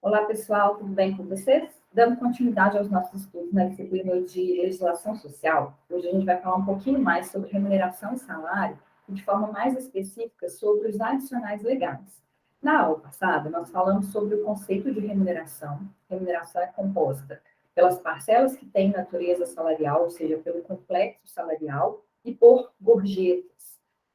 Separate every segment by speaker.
Speaker 1: Olá, pessoal, tudo bem com vocês? Dando continuidade aos nossos estudos na disciplina de legislação social, hoje a gente vai falar um pouquinho mais sobre remuneração e salário, e de forma mais específica sobre os adicionais legais. Na aula passada, nós falamos sobre o conceito de remuneração. Remuneração é composta pelas parcelas que têm natureza salarial, ou seja, pelo complexo salarial, e por gorjetas.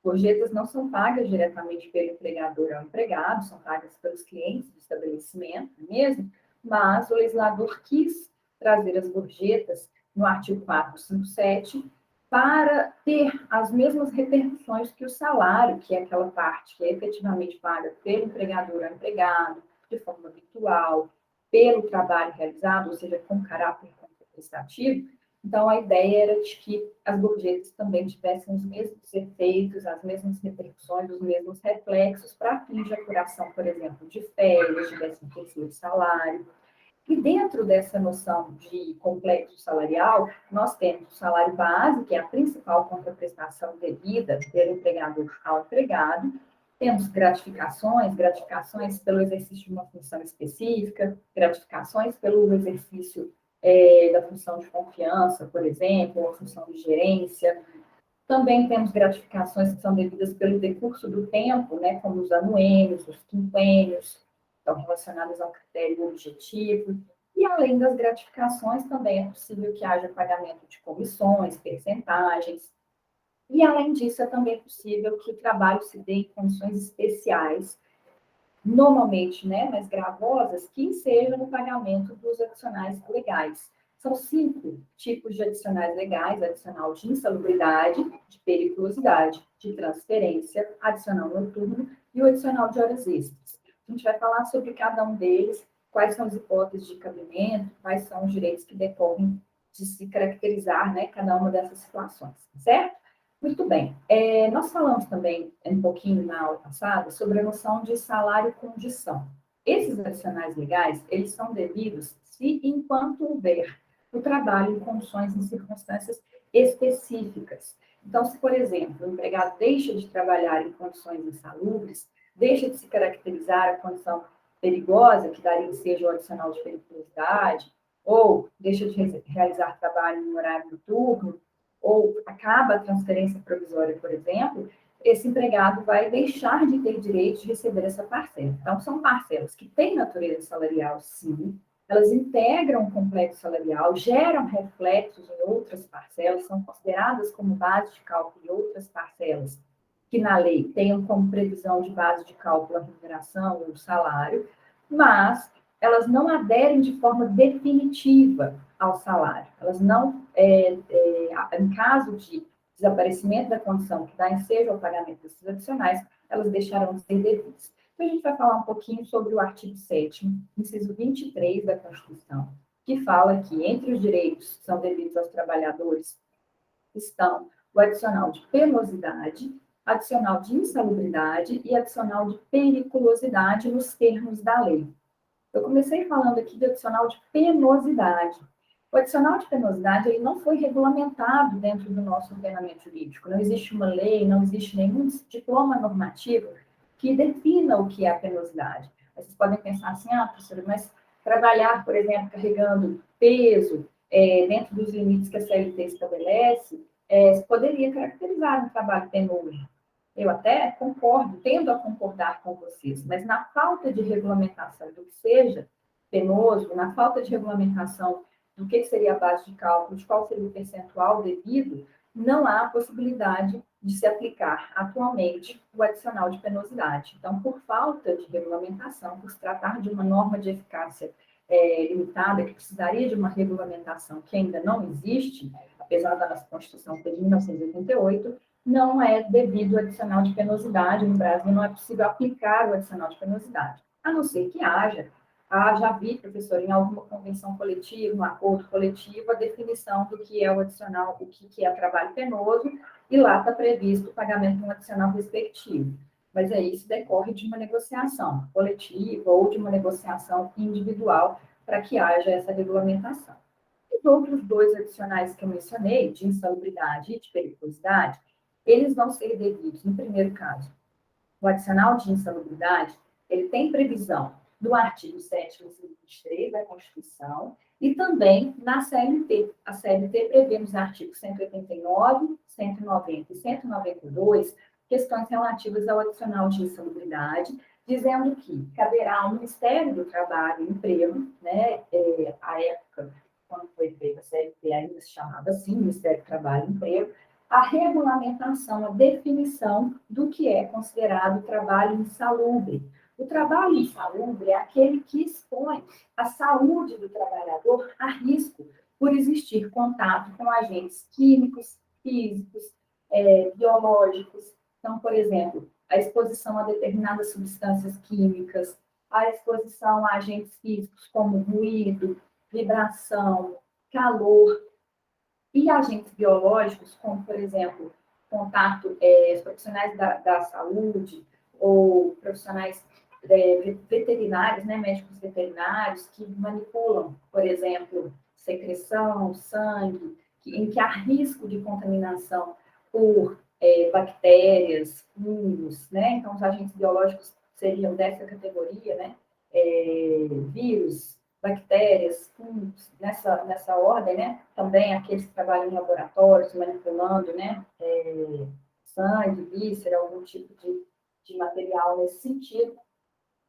Speaker 1: Gorjetas não são pagas diretamente pelo empregador ao empregado, são pagas pelos clientes do estabelecimento mesmo, mas o legislador quis trazer as gorjetas no artigo 457 para ter as mesmas repercussões que o salário, que é aquela parte que é efetivamente paga pelo empregador ao empregado, de forma habitual, pelo trabalho realizado, ou seja, com caráter prestativo. Então, a ideia era de que as gorjetas também tivessem os mesmos efeitos, as mesmas repercussões, os mesmos reflexos para fins de apuração, por exemplo, de férias, de 13º salário. E dentro dessa noção de complexo salarial, nós temos o salário base, que é a principal contraprestação devida pelo empregador ao empregado. Temos gratificações pelo exercício de uma função específica, gratificações pelo exercício da função de confiança, por exemplo, ou a função de gerência. Também temos gratificações que são devidas pelo decurso do tempo, né, como os anuênios, os quinquênios, estão relacionadas ao critério objetivo. E além das gratificações, também é possível que haja pagamento de comissões, percentagens. E além disso, é também possível que o trabalho se dê em condições especiais, normalmente, né, mais gravosas, que sejam no pagamento dos adicionais legais. São 5 tipos de adicionais legais: adicional de insalubridade, de periculosidade, de transferência, adicional noturno e o adicional de horas extras. A gente vai falar sobre cada um deles, quais são as hipóteses de cabimento, quais são os direitos que decorrem de se caracterizar, né, cada uma dessas situações, certo? Muito bem. Nós falamos também um pouquinho na aula passada sobre a noção de salário-condição. Esses adicionais legais, eles são devidos se enquanto houver o trabalho em condições e circunstâncias específicas. Então, se, por exemplo, o empregado deixa de trabalhar em condições insalubres, deixa de se caracterizar a condição perigosa, que daria seja o adicional de periculosidade, ou deixa de realizar trabalho em horário noturno, ou acaba a transferência provisória, por exemplo, esse empregado vai deixar de ter direito de receber essa parcela. Então, são parcelas que têm natureza salarial, sim, elas integram o complexo salarial, geram reflexos em outras parcelas, são consideradas como base de cálculo de outras parcelas, que na lei tenham como previsão de base de cálculo a remuneração ou o salário, mas elas não aderem de forma definitiva ao salário. Elas não, em caso de desaparecimento da condição que dá ensejo ao pagamento desses adicionais, elas deixarão de ser devidas. Então, a gente vai falar um pouquinho sobre o artigo 7º, inciso 23 da Constituição, que fala que entre os direitos que são devidos aos trabalhadores estão o adicional de penosidade, adicional de insalubridade e adicional de periculosidade nos termos da lei. Eu comecei falando aqui de adicional de penosidade. O adicional de penosidade ele não foi regulamentado dentro do nosso ordenamento jurídico. Não existe uma lei, não existe nenhum diploma normativo que defina o que é a penosidade. Vocês podem pensar assim, professora, mas trabalhar, por exemplo, carregando peso dentro dos limites que a CLT estabelece, poderia caracterizar um trabalho penoso. Eu até concordo, tendo a concordar com vocês, mas na falta de regulamentação do que seja penoso, na falta de regulamentação do que seria a base de cálculo, de qual seria o percentual devido, não há possibilidade de se aplicar atualmente o adicional de penosidade. Então, por falta de regulamentação, por se tratar de uma norma de eficácia limitada, que precisaria de uma regulamentação que ainda não existe, apesar da nossa Constituição ter de 1988, não é devido ao adicional de penosidade. No Brasil, não é possível aplicar o adicional de penosidade, a não ser que haja. Já vi, professor, em alguma convenção coletiva, um acordo coletivo, a definição do que é o adicional, o que é trabalho penoso, e lá está previsto o pagamento de um adicional respectivo. Mas aí isso decorre de uma negociação coletiva ou de uma negociação individual para que haja essa regulamentação. Os outros 2 adicionais que eu mencionei, de insalubridade e de periculosidade, eles vão ser devidos, no primeiro caso, o adicional de insalubridade, ele tem previsão do artigo 7º, inciso 23 da Constituição, e também na CLT. A CLT prevê nos artigos 189, 190 e 192 questões relativas ao adicional de insalubridade, dizendo que caberá ao Ministério do Trabalho e Emprego, né, à época, quando foi feita a CLT, ainda se chamava assim, Ministério do Trabalho e Emprego, a regulamentação, a definição do que é considerado trabalho insalubre. O trabalho insalubre é aquele que expõe a saúde do trabalhador a risco por existir contato com agentes químicos, físicos, biológicos. Então, por exemplo, a exposição a determinadas substâncias químicas, a exposição a agentes físicos como ruído, vibração, calor, e agentes biológicos, como, por exemplo, contato, os profissionais da saúde ou profissionais veterinários, né, médicos veterinários, que manipulam, por exemplo, secreção, sangue, em que há risco de contaminação por bactérias, fungos, né? Então, os agentes biológicos seriam dessa categoria, né? Vírus, bactérias, fungos, nessa ordem, né? Também aqueles que trabalham em laboratórios, manipulando, né? Sangue, víscera, algum tipo de material nesse sentido,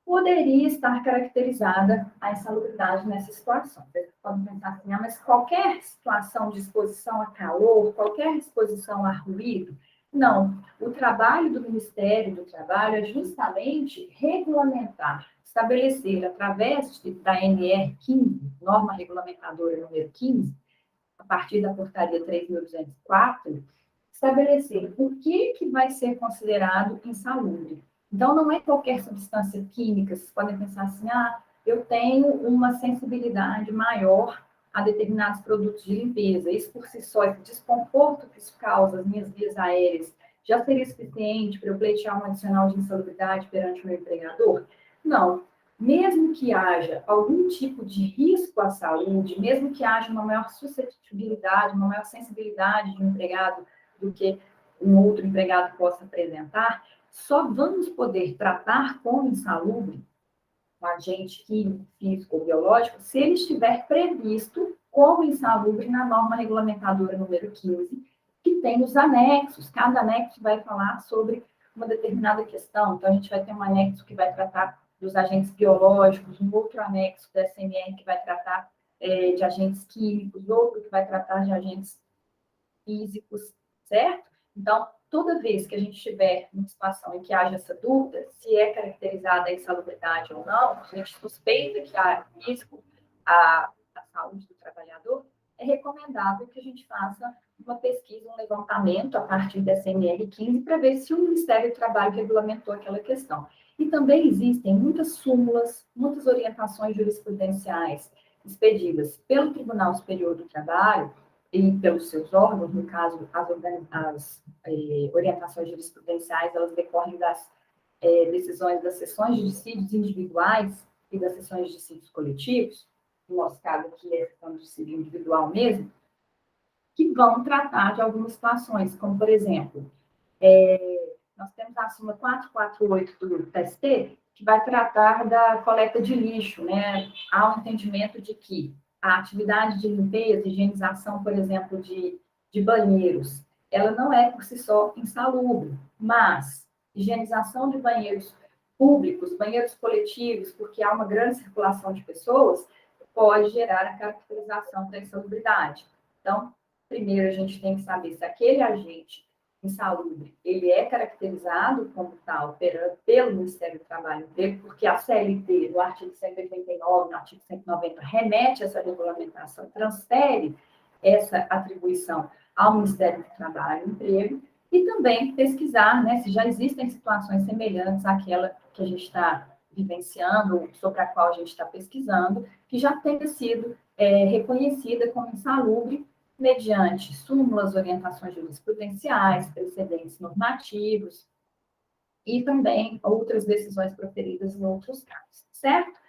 Speaker 1: poderia estar caracterizada a insalubridade nessa situação. Vocês podem pensar assim, mas qualquer situação de exposição a calor, qualquer exposição a ruído, não. O trabalho do Ministério do Trabalho é justamente regulamentar, estabelecer, através da NR 15, norma regulamentadora número 15, a partir da portaria 3.204, estabelecer o que vai ser considerado insalubre. Então, não é qualquer substância química, vocês podem pensar assim, eu tenho uma sensibilidade maior a determinados produtos de limpeza. Isso, por si só, esse desconforto que isso causa às minhas vias aéreas, já seria suficiente para eu pleitear um adicional de insalubridade perante o meu empregador? Não. Mesmo que haja algum tipo de risco à saúde, mesmo que haja uma maior suscetibilidade, uma maior sensibilidade de um empregado do que um outro empregado possa apresentar, só vamos poder tratar como insalubre um agente químico, físico ou biológico se ele estiver previsto como insalubre na norma regulamentadora número 15, que tem os anexos. Cada anexo vai falar sobre uma determinada questão. Então, a gente vai ter um anexo que vai tratar dos agentes biológicos, um outro anexo da SMR que vai tratar de agentes químicos, outro que vai tratar de agentes físicos, certo? Então, toda vez que a gente estiver numa situação em que haja essa dúvida, se é caracterizada a insalubridade ou não, a gente suspeita que há risco à saúde do trabalhador, é recomendável que a gente faça uma pesquisa, um levantamento a partir da CNR 15 para ver se o Ministério do Trabalho regulamentou aquela questão. E também existem muitas súmulas, muitas orientações jurisprudenciais expedidas pelo Tribunal Superior do Trabalho e pelos seus órgãos, no caso, as orientações jurisprudenciais, elas decorrem das decisões das sessões de dissídios individuais e das sessões de dissídios coletivos, no nosso caso aqui é a sessão de dissídio individual mesmo, que vão tratar de algumas situações, como, por exemplo, nós temos a súmula 448 do TST, que vai tratar da coleta de lixo, né? Há um entendimento de que a atividade de limpeza, higienização, por exemplo, de banheiros, ela não é por si só insalubre, mas higienização de banheiros públicos, banheiros coletivos, porque há uma grande circulação de pessoas, pode gerar a caracterização da insalubridade. Então, primeiro a gente tem que saber se aquele agente insalubre, ele é caracterizado como tal pelo Ministério do Trabalho e Emprego, porque a CLT, no artigo 189, no artigo 190, remete essa regulamentação, transfere essa atribuição ao Ministério do Trabalho e Emprego, e também pesquisar, né, se já existem situações semelhantes àquela que a gente está vivenciando, sobre a qual a gente está pesquisando, que já tenha sido reconhecida como insalubre mediante súmulas, orientações jurisprudenciais, precedentes normativos e também outras decisões proferidas em outros casos, certo?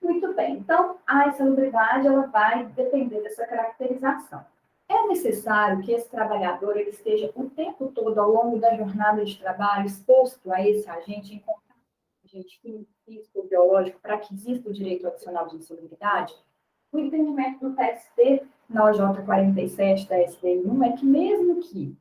Speaker 1: Muito bem, então a insalubridade ela vai depender dessa caracterização. É necessário que esse trabalhador ele esteja o tempo todo ao longo da jornada de trabalho exposto a esse agente em contato com agente químico, físico ou biológico para que exista o direito adicional de insalubridade, o entendimento do TST na OJ 47 da SDI1 é que mesmo que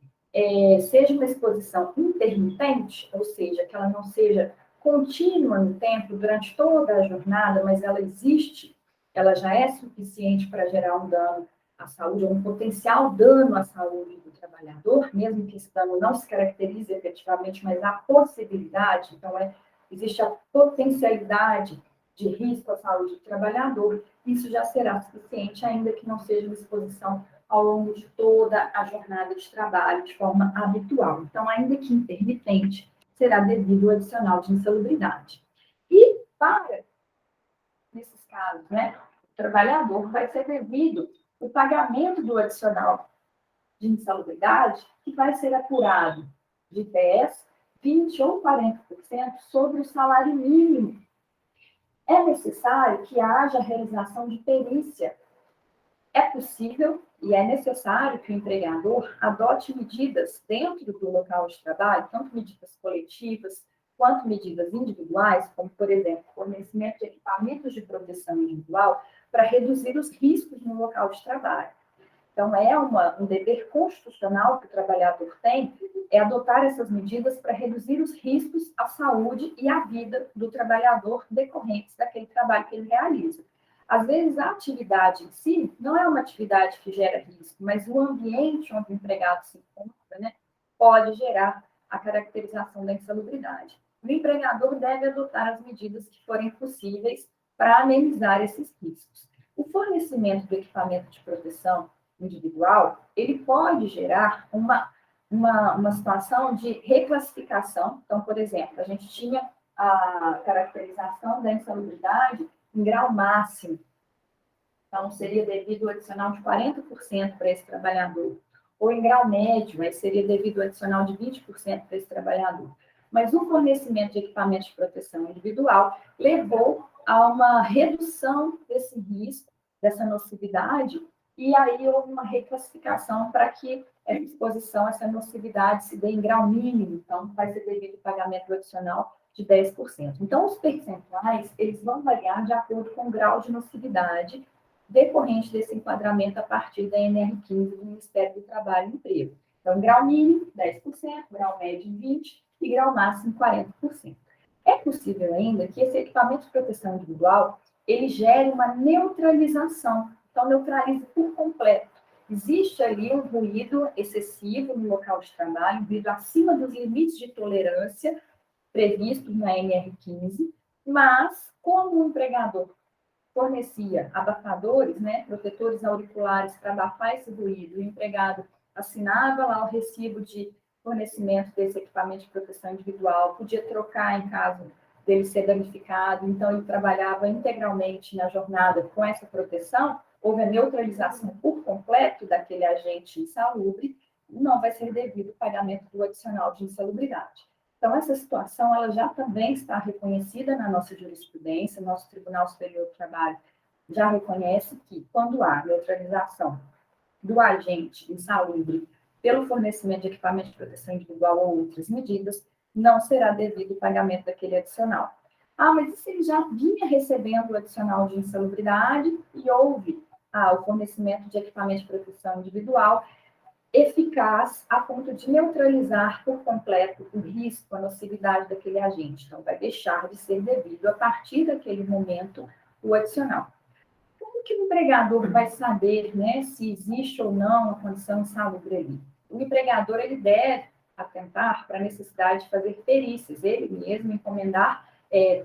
Speaker 1: seja uma exposição intermitente, ou seja, que ela não seja contínua no tempo durante toda a jornada, mas ela existe, ela já é suficiente para gerar um dano à saúde, ou um potencial dano à saúde do trabalhador, mesmo que esse dano não se caracterize efetivamente, mas há possibilidade, então existe a potencialidade de risco à saúde do trabalhador, isso já será suficiente, ainda que não seja uma exposição ao longo de toda a jornada de trabalho, de forma habitual. Então, ainda que intermitente, será devido ao adicional de insalubridade. E, nesses casos, né, o trabalhador vai ser devido o pagamento do adicional de insalubridade, que vai ser apurado de 10, 20 ou 40% sobre o salário mínimo. É necessário que haja realização de perícia. É possível e é necessário que o empregador adote medidas dentro do local de trabalho, tanto medidas coletivas quanto medidas individuais, como, por exemplo, fornecimento de equipamentos de proteção individual para reduzir os riscos no local de trabalho. Então, um dever constitucional que o trabalhador tem, é adotar essas medidas para reduzir os riscos à saúde e à vida do trabalhador decorrentes daquele trabalho que ele realiza. Às vezes, a atividade em si não é uma atividade que gera risco, mas o ambiente onde o empregado se encontra, né, pode gerar a caracterização da insalubridade. O empregador deve adotar as medidas que forem possíveis para amenizar esses riscos. O fornecimento do equipamento de proteção individual, ele pode gerar uma situação de reclassificação. Então, por exemplo, a gente tinha a caracterização da insalubridade em grau máximo. Então, seria devido ao adicional de 40% para esse trabalhador. Ou em grau médio, aí seria devido ao adicional de 20% para esse trabalhador. Mas o fornecimento de equipamentos de proteção individual levou a uma redução desse risco, dessa nocividade, e aí houve uma reclassificação para que essa exposição, essa nocividade se dê em grau mínimo, então vai ser devido ao pagamento adicional de 10%. Então, os percentuais, eles vão variar de acordo com o grau de nocividade decorrente desse enquadramento a partir da NR15 do Ministério do Trabalho e Emprego. Então, grau mínimo, 10%, grau médio, 20% e grau máximo, 40%. É possível ainda que esse equipamento de proteção individual, ele gere uma neutralização, então neutralize por completo. Existe ali um ruído excessivo no local de trabalho, um ruído acima dos limites de tolerância previstos na NR15, mas como o empregador fornecia abafadores, né, protetores auriculares para abafar esse ruído, o empregado assinava lá o recibo de fornecimento desse equipamento de proteção individual, podia trocar em caso dele ser danificado, então ele trabalhava integralmente na jornada com essa proteção, houve a neutralização por completo daquele agente insalubre, não vai ser devido o pagamento do adicional de insalubridade. Então, essa situação ela já também está reconhecida na nossa jurisprudência, nosso Tribunal Superior do Trabalho já reconhece que, quando há neutralização do agente insalubre pelo fornecimento de equipamento de proteção individual ou outras medidas, não será devido o pagamento daquele adicional. Ah, mas e se ele já vinha recebendo o adicional de insalubridade e houve o fornecimento de equipamento de proteção individual eficaz a ponto de neutralizar por completo o risco, a nocividade daquele agente. Então, vai deixar de ser devido a partir daquele momento o adicional. Como que o empregador vai saber, né, se existe ou não uma condição insalubre ali? O empregador ele deve atentar para a necessidade de fazer perícias, ele mesmo encomendar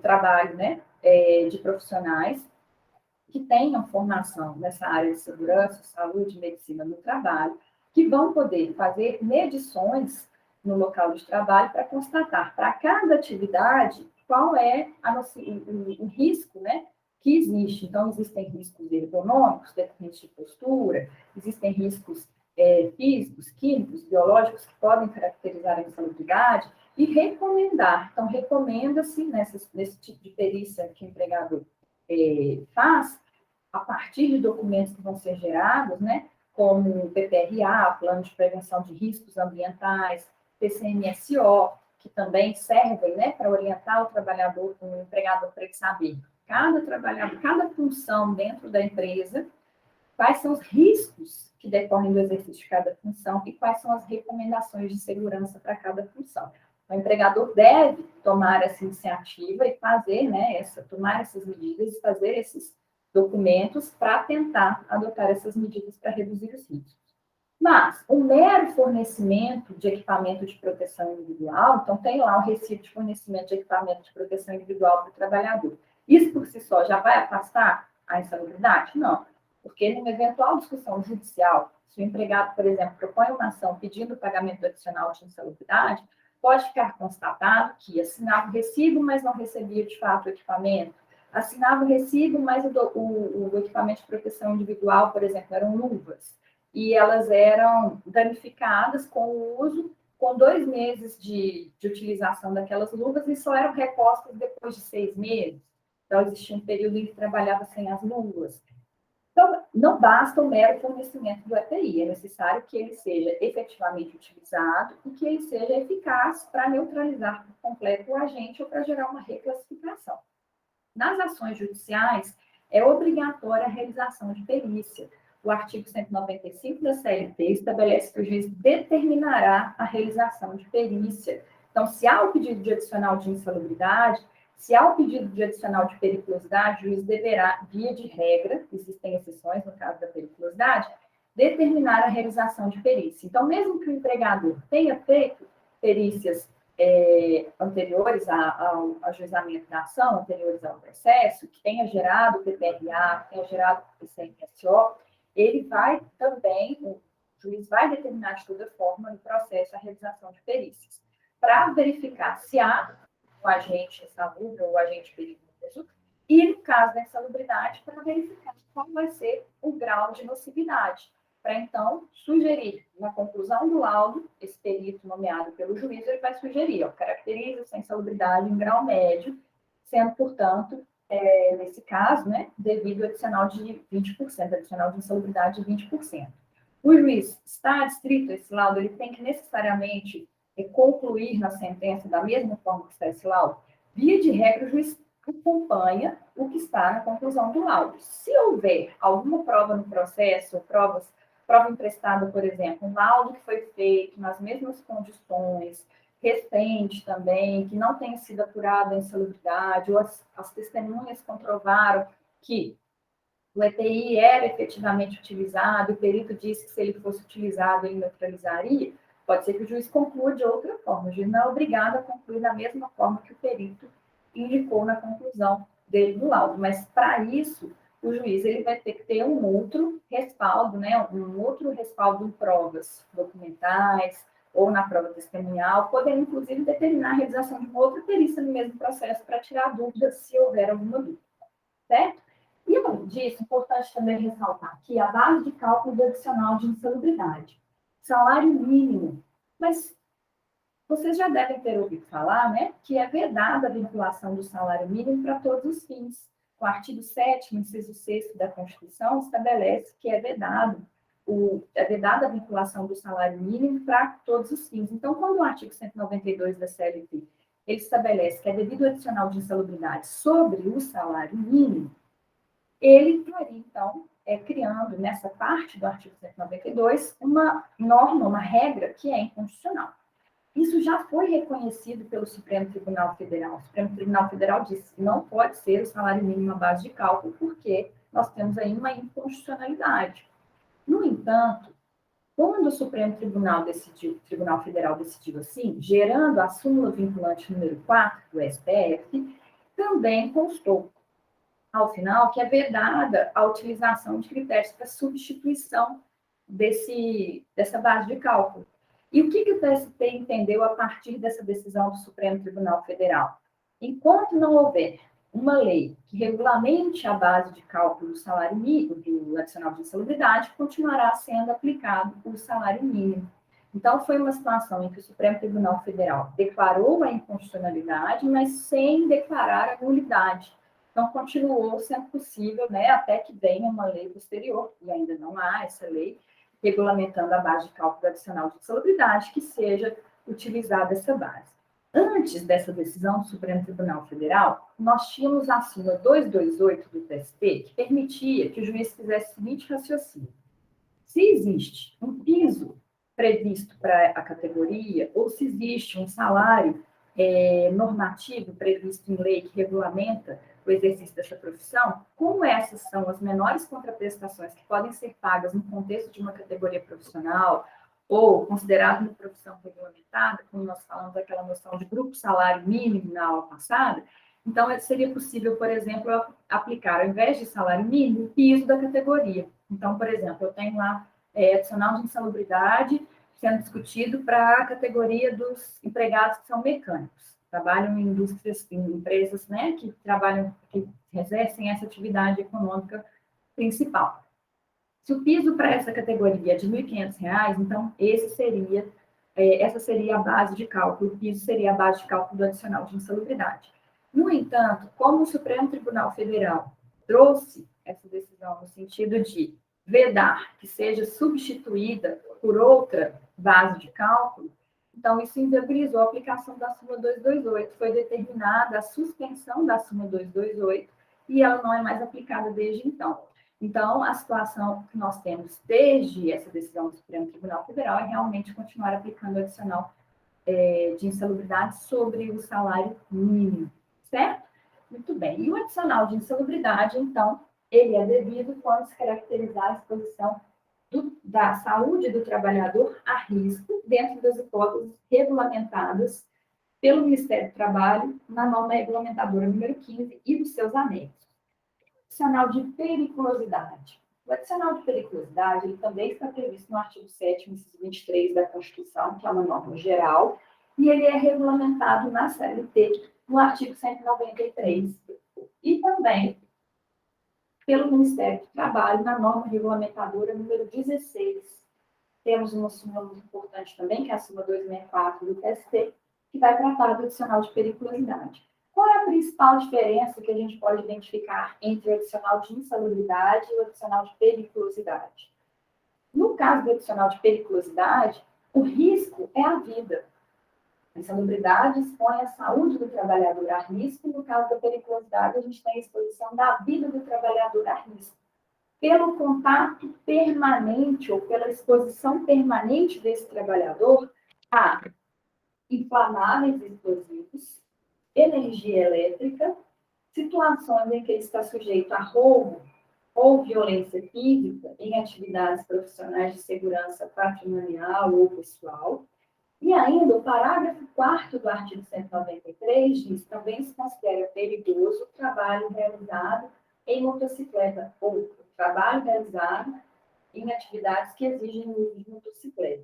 Speaker 1: trabalho, né, de profissionais que tenham formação nessa área de segurança, saúde e medicina no trabalho, que vão poder fazer medições no local de trabalho para constatar para cada atividade qual é o risco, né, que existe. Então, existem riscos ergonômicos, decorrentes de postura, existem riscos físicos, químicos, biológicos que podem caracterizar a insalubridade e recomendar. Então, recomenda-se nesse tipo de perícia que o empregador faz, a partir de documentos que vão ser gerados, né, como o PPRA, Plano de Prevenção de Riscos Ambientais, PCMSO, que também servem, né, para orientar o trabalhador, o empregador, para ele saber cada trabalhador, cada função dentro da empresa, quais são os riscos que decorrem do exercício de cada função e quais são as recomendações de segurança para cada função. O empregador deve tomar essa iniciativa e fazer, né, tomar essas medidas e fazer esses documentos para tentar adotar essas medidas para reduzir os riscos. Mas o mero fornecimento de equipamento de proteção individual, então tem lá o recibo de fornecimento de equipamento de proteção individual para o trabalhador. Isso por si só já vai afastar a insalubridade? Não, porque numa eventual discussão judicial, se o empregado, por exemplo, propõe uma ação pedindo o pagamento adicional de insalubridade, pode ficar constatado que assinava o recibo, mas não recebia de fato o equipamento. Assinava o recibo, mas o equipamento de proteção individual, por exemplo, eram luvas. E elas eram danificadas com o uso, com 2 meses de utilização daquelas luvas, e só eram repostas depois de 6 meses. Então, existia um período em que trabalhava sem as luvas. Então, não basta o mero fornecimento do EPI, é necessário que ele seja efetivamente utilizado e que ele seja eficaz para neutralizar por completo o agente ou para gerar uma reclassificação. Nas ações judiciais, é obrigatória a realização de perícia. O artigo 195 da CLT estabelece que o juiz determinará a realização de perícia. Então, se há o pedido de adicional de insalubridade, se há o pedido de adicional de periculosidade, o juiz deverá, via de regra, existem exceções no caso da periculosidade, determinar a realização de perícia. Então, mesmo que o empregador tenha feito perícias anteriores ao ajuizamento da ação, anteriores ao processo, que tenha gerado PPRA, que tenha gerado PCMSO, ele vai também, o juiz vai determinar de toda forma no processo a realização de perícias, para verificar se há o agente insalubre ou o agente perigoso, e no caso da insalubridade, para verificar qual vai ser o grau de nocividade, para então sugerir, na conclusão do laudo, esse perito nomeado pelo juiz, ele vai sugerir, caracteriza-se a insalubridade em grau médio, sendo, portanto, nesse caso, né, devido ao adicional de 20%, adicional de insalubridade de 20%. O juiz está adscrito a esse laudo, ele tem que necessariamente concluir na sentença da mesma forma que está esse laudo. Via de regra, o juiz acompanha o que está na conclusão do laudo. Se houver alguma prova no processo, prova emprestada, por exemplo, um laudo que foi feito nas mesmas condições, recente também, que não tenha sido apurada a insalubridade, ou as testemunhas comprovaram que o EPI era efetivamente utilizado, o perito disse que se ele fosse utilizado, ele neutralizaria, pode ser que o juiz conclua de outra forma. O juiz não é obrigado a concluir da mesma forma que o perito indicou na conclusão dele do laudo, mas para isso, o juiz ele vai ter que ter um outro respaldo, né? Um outro respaldo em provas documentais, ou na prova testemunhal, podendo, inclusive, determinar a realização de uma outra perícia no mesmo processo para tirar dúvidas, se houver alguma dúvida, certo? E, além disso, é importante também ressaltar que a base de cálculo do adicional de insalubridade, salário mínimo, mas vocês já devem ter ouvido falar, né, que é vedada a vinculação do salário mínimo para todos os fins. O artigo 7º, inciso 6º da Constituição, estabelece que é vedada a vinculação do salário mínimo para todos os fins. Então, quando o artigo 192 da CLT ele estabelece que é devido ao adicional de insalubridade sobre o salário mínimo, ele estaria, então, criando, nessa parte do artigo 192, uma norma, uma regra que é inconstitucional. Isso já foi reconhecido pelo Supremo Tribunal Federal. O Supremo Tribunal Federal disse que não pode ser o salário mínimo a base de cálculo, porque nós temos aí uma inconstitucionalidade. No entanto, quando o Supremo Tribunal Federal decidiu assim, gerando a súmula vinculante número 4 do STF, também constou, ao final, que é vedada a utilização de critérios para substituição dessa base de cálculo. E o que o TST entendeu a partir dessa decisão do Supremo Tribunal Federal? Enquanto não houver uma lei que regulamente a base de cálculo do salário mínimo, do adicional de insalubridade, continuará sendo aplicado o salário mínimo. Então, foi uma situação em que o Supremo Tribunal Federal declarou a inconstitucionalidade, mas sem declarar a nulidade. Então, continuou sendo possível, né, até que venha uma lei posterior, e ainda não há essa lei, regulamentando a base de cálculo adicional de insalubridade, que seja utilizada essa base. Antes dessa decisão do Supremo Tribunal Federal, nós tínhamos a súmula 228 do TST, que permitia que o juiz fizesse o seguinte raciocínio: se existe um piso previsto para a categoria, ou se existe um salário normativo previsto em lei que regulamenta o exercício dessa profissão, como essas são as menores contraprestações que podem ser pagas no contexto de uma categoria profissional, ou considerado uma profissão regulamentada, como nós falamos daquela noção de grupo salário mínimo na aula passada, então seria possível, por exemplo, aplicar, ao invés de salário mínimo, o piso da categoria. Então, por exemplo, eu tenho lá adicional de insalubridade sendo discutido para a categoria dos empregados que são mecânicos, trabalham em indústrias, em empresas, né, que trabalham, que exercem essa atividade econômica principal. Se o piso para essa categoria é de R$ 1.500, então essa seria a base de cálculo, o piso seria a base de cálculo do adicional de insalubridade. No entanto, como o Supremo Tribunal Federal trouxe essa decisão no sentido de vedar que seja substituída por outra base de cálculo, então isso inviabilizou a aplicação da súmula 228, foi determinada a suspensão da súmula 228 e ela não é mais aplicada desde então. Então, a situação que nós temos desde essa decisão do Supremo Tribunal Federal é realmente continuar aplicando o adicional de insalubridade sobre o salário mínimo, certo? Muito bem. E o adicional de insalubridade, então, ele é devido quando se caracterizar a exposição da saúde do trabalhador a risco dentro das hipóteses regulamentadas pelo Ministério do Trabalho na norma regulamentadora número 15 e dos seus anexos. Adicional de periculosidade. O adicional de periculosidade ele também está previsto no artigo 7º, inciso 23 da Constituição, que é uma norma geral, e ele é regulamentado na CLT, no artigo 193, e também pelo Ministério do Trabalho, na norma regulamentadora número 16. Temos uma súmula muito importante também, que é a súmula 264 do TST, que vai tratar do adicional de periculosidade. Qual é a principal diferença que a gente pode identificar entre o adicional de insalubridade e o adicional de periculosidade? No caso do adicional de periculosidade, o risco é a vida. A insalubridade expõe a saúde do trabalhador a risco, e no caso da periculosidade, a gente tem a exposição da vida do trabalhador a risco. Pelo contato permanente ou pela exposição permanente desse trabalhador a inflamáveis explosivos, energia elétrica, situações em que ele está sujeito a roubo ou violência física em atividades profissionais de segurança patrimonial ou pessoal. E ainda, o parágrafo 4º do artigo 193 diz: também se considera perigoso o trabalho realizado em motocicleta ou o trabalho realizado em atividades que exigem o uso de motocicleta.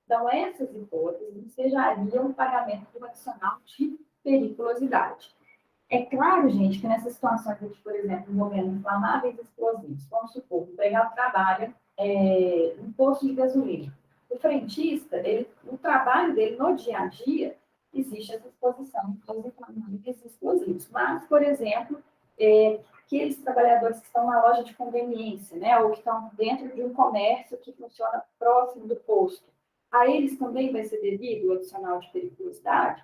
Speaker 1: Então, essas hipóteses ensejariam o pagamento do adicional de periculosidade. É claro, gente, que nessas situações aqui, por exemplo, envolvendo inflamáveis e explosivos, vamos supor, o empregado trabalha no posto de gasolina. O frentista, o trabalho dele no dia a dia, existe essa exposição aos inflamáveis e explosivos. Mas, por exemplo, aqueles trabalhadores que estão na loja de conveniência, né, ou que estão dentro de um comércio que funciona próximo do posto, a eles também vai ser devido o adicional de periculosidade?